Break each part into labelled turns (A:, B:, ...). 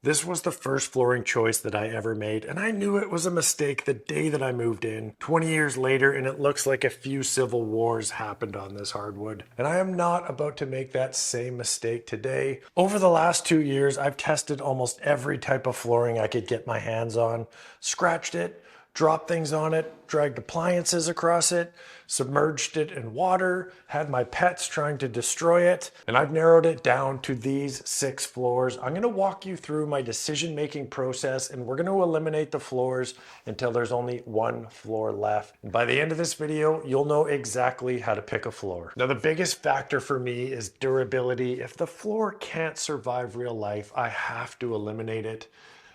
A: This was the first flooring choice that I ever made, and I knew it was a mistake the day that I moved in, 20 years later, and it looks like a few civil wars happened on this hardwood. And I am not about to make that same mistake today. Over the last 2 years, I've tested almost every type of flooring I could get my hands on, scratched it, dropped things on it, dragged appliances across it, submerged it in water, had my pets trying to destroy it, and I've narrowed it down to these 6 floors. I'm going to walk you through my decision-making process, and we're going to eliminate the floors until there's only 1 floor left. And by the end of this video, you'll know exactly how to pick a floor. Now, the biggest factor for me is durability. If the floor can't survive real life, I have to eliminate it.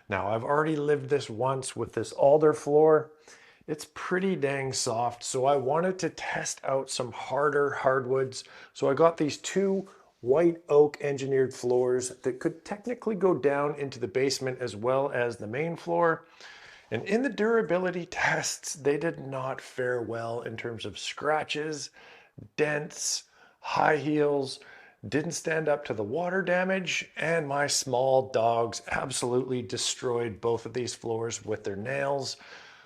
A: Now, I've already lived this once with this alder floor. It's pretty dang soft, so I wanted to test out some harder hardwoods. So I got these 2 white oak engineered floors that could technically go down into the basement as well as the main floor. And in the durability tests, they did not fare well in terms of scratches, dents, high heels, didn't stand up to the water damage, and my small dogs absolutely destroyed both of these floors with their nails.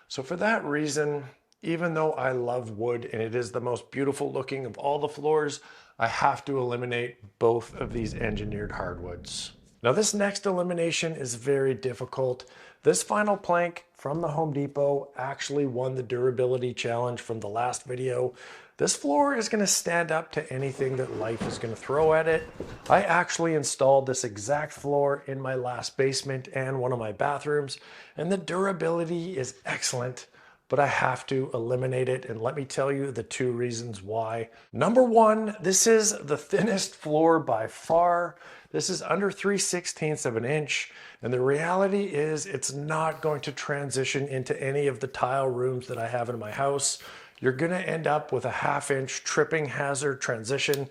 A: So for that reason, even though I love wood and it is the most beautiful looking of all the floors, I have to eliminate both of these engineered hardwoods. Now this next elimination is very difficult. This vinyl plank from the Home Depot actually won the durability challenge from the last video. This floor is going to stand up to anything that life is going to throw at it. I actually installed this exact floor in my last basement and one of my bathrooms, and the durability is excellent, but I have to eliminate it, and let me tell you the 2 reasons why. Number 1, this is the thinnest floor by far. This is under 3/16 of an inch, and the reality is it's not going to transition into any of the tile rooms that I have in my house. You're going to end up with a 1/2 inch tripping hazard transition,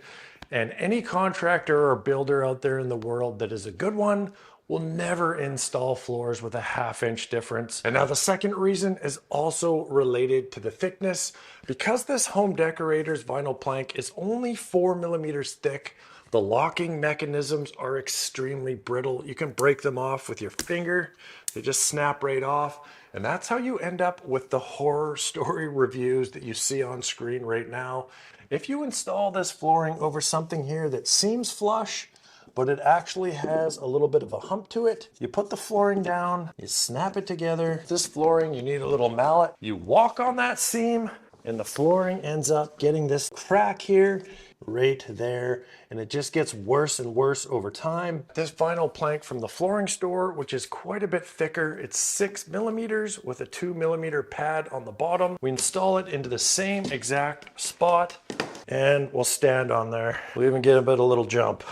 A: and any contractor or builder out there in the world that is a good one will never install floors with a 1/2 inch difference. And now the second reason is also related to the thickness. Because this Home Decorators vinyl plank is only 4 millimeters thick, the locking mechanisms are extremely brittle. You can break them off with your finger. They just snap right off. And that's how you end up with the horror story reviews that you see on screen right now. If you install this flooring over something here that seems flush, but it actually has a little bit of a hump to it, you put the flooring down, you snap it together. This flooring, you need a little mallet. You walk on that seam, and the flooring ends up getting this crack here, right there, and it just gets worse and worse over time. This vinyl plank from the flooring store, which is quite a bit thicker, it's 6 millimeters with a 2 millimeter pad on the bottom. We install it into the same exact spot, and we'll stand on there. We'll even get a bit of a little jump.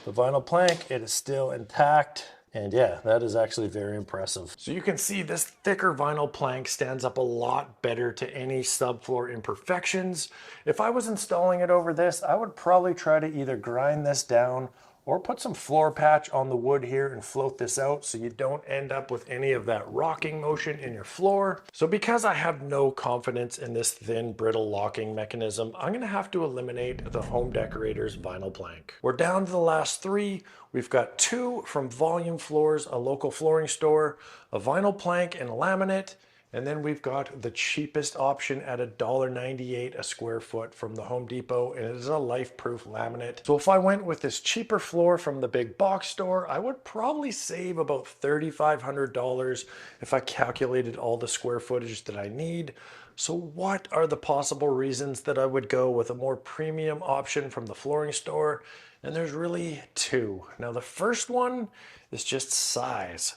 A: The vinyl plank, it is still intact. And yeah, that is actually very impressive. So you can see this thicker vinyl plank stands up a lot better to any subfloor imperfections. If I was installing it over this, I would probably try to either grind this down or put some floor patch on the wood here and float this out so you don't end up with any of that rocking motion in your floor. So because I have no confidence in this thin, brittle locking mechanism, I'm gonna have to eliminate the Home Decorators vinyl plank. We're down to the last 3. We've got 2 from Volume Floors, a local flooring store, a vinyl plank and laminate, and then we've got the cheapest option at $1.98 a square foot from the Home Depot, and it is a life-proof laminate. So if I went with this cheaper floor from the big box store, I would probably save about $3,500 if I calculated all the square footage that I need. So what are the possible reasons that I would go with a more premium option from the flooring store? And there's really 2. Now the first one is just size.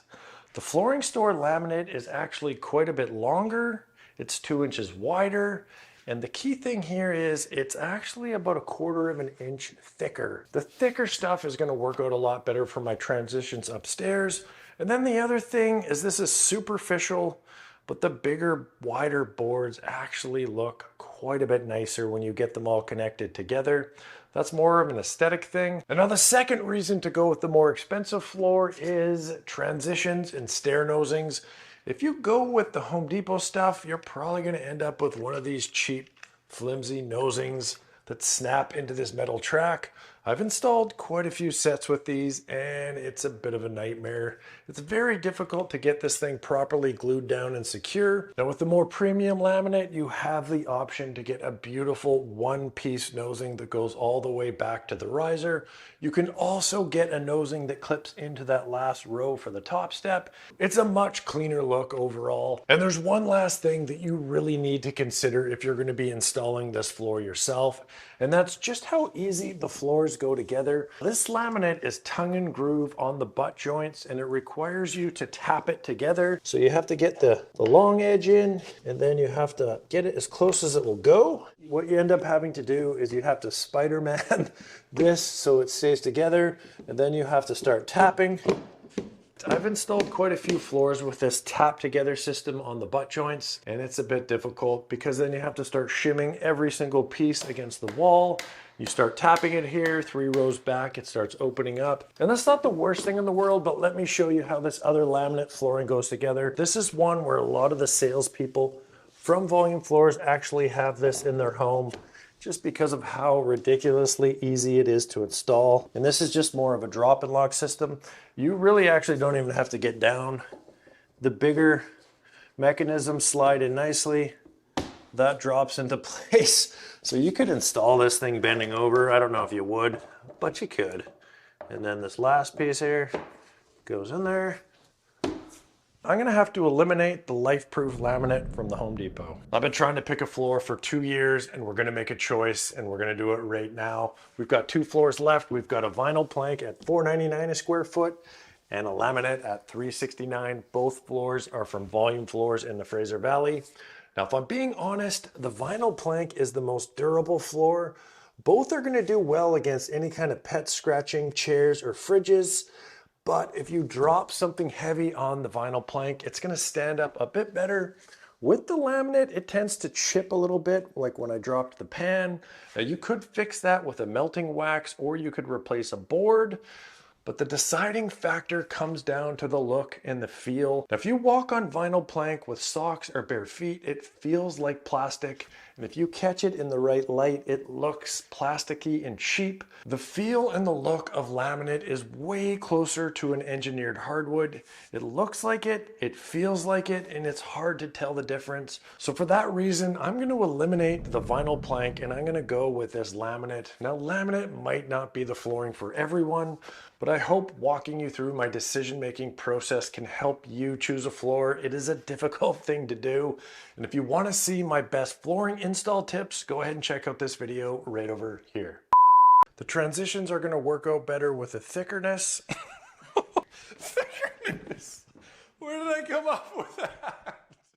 A: The flooring store laminate is actually quite a bit longer. It's 2 inches wider. And the key thing here is it's actually about 1/4 of an inch thicker. The thicker stuff is going to work out a lot better for my transitions upstairs. And then the other thing is this is superficial, but the bigger, wider boards actually look quite a bit nicer when you get them all connected together. That's more of an aesthetic thing. And now the second reason to go with the more expensive floor is transitions and stair nosings. If you go with the Home Depot stuff, you're probably going to end up with one of these cheap, flimsy nosings that snap into this metal track. I've installed quite a few sets with these and it's a bit of a nightmare. It's very difficult to get this thing properly glued down and secure. Now with the more premium laminate, you have the option to get a beautiful one-piece nosing that goes all the way back to the riser. You can also get a nosing that clips into that last row for the top step. It's a much cleaner look overall. And there's one last thing that you really need to consider if you're going to be installing this floor yourself, and that's just how easy the floors go together. This laminate is tongue and groove on the butt joints, and it requires you to tap it together. So you have to get the long edge in, and then you have to get it as close as it will go. What you end up having to do is you have to Spider-Man this so it stays together, and then you have to start tapping. I've installed quite a few floors with this tap together system on the butt joints, and it's a bit difficult because then you have to start shimming every single piece against the wall. You start tapping it here, 3 rows back, it starts opening up. And that's not the worst thing in the world, but let me show you how this other laminate flooring goes together. This is one where a lot of the salespeople from Volume Floors actually have this in their home, just because of how ridiculously easy it is to install. And this is just more of a drop and lock system. You really actually don't even have to get down. The bigger mechanisms slide in nicely. That drops into place. So you could install this thing bending over. I don't know if you would, but you could. And then this last piece here goes in there. I'm gonna have to eliminate the life-proof laminate from the Home Depot. I've been trying to pick a floor for 2 years, and we're gonna make a choice, and we're gonna do it right now. We've got 2 floors left. We've got a vinyl plank at $4.99 a square foot and a laminate at $3.69. Both floors are from Volume Floors in the Fraser Valley. Now, if I'm being honest, the vinyl plank is the most durable floor. Both are gonna do well against any kind of pet scratching, chairs, or fridges. But if you drop something heavy on the vinyl plank, it's gonna stand up a bit better. With the laminate, it tends to chip a little bit, like when I dropped the pan. Now you could fix that with a melting wax, or you could replace a board. But the deciding factor comes down to the look and the feel. Now, if you walk on vinyl plank with socks or bare feet, it feels like plastic. And if you catch it in the right light, it looks plasticky and cheap. The feel and the look of laminate is way closer to an engineered hardwood. It looks like it feels like it, and it's hard to tell the difference. So for that reason, I'm gonna eliminate the vinyl plank and I'm gonna go with this laminate. Now, laminate might not be the flooring for everyone, but I hope walking you through my decision-making process can help you choose a floor. It is a difficult thing to do. And if you want to see my best flooring install tips, go ahead and check out this video right over here. The transitions are going to work out better with a thickness. Thickness. Where did I come up with that?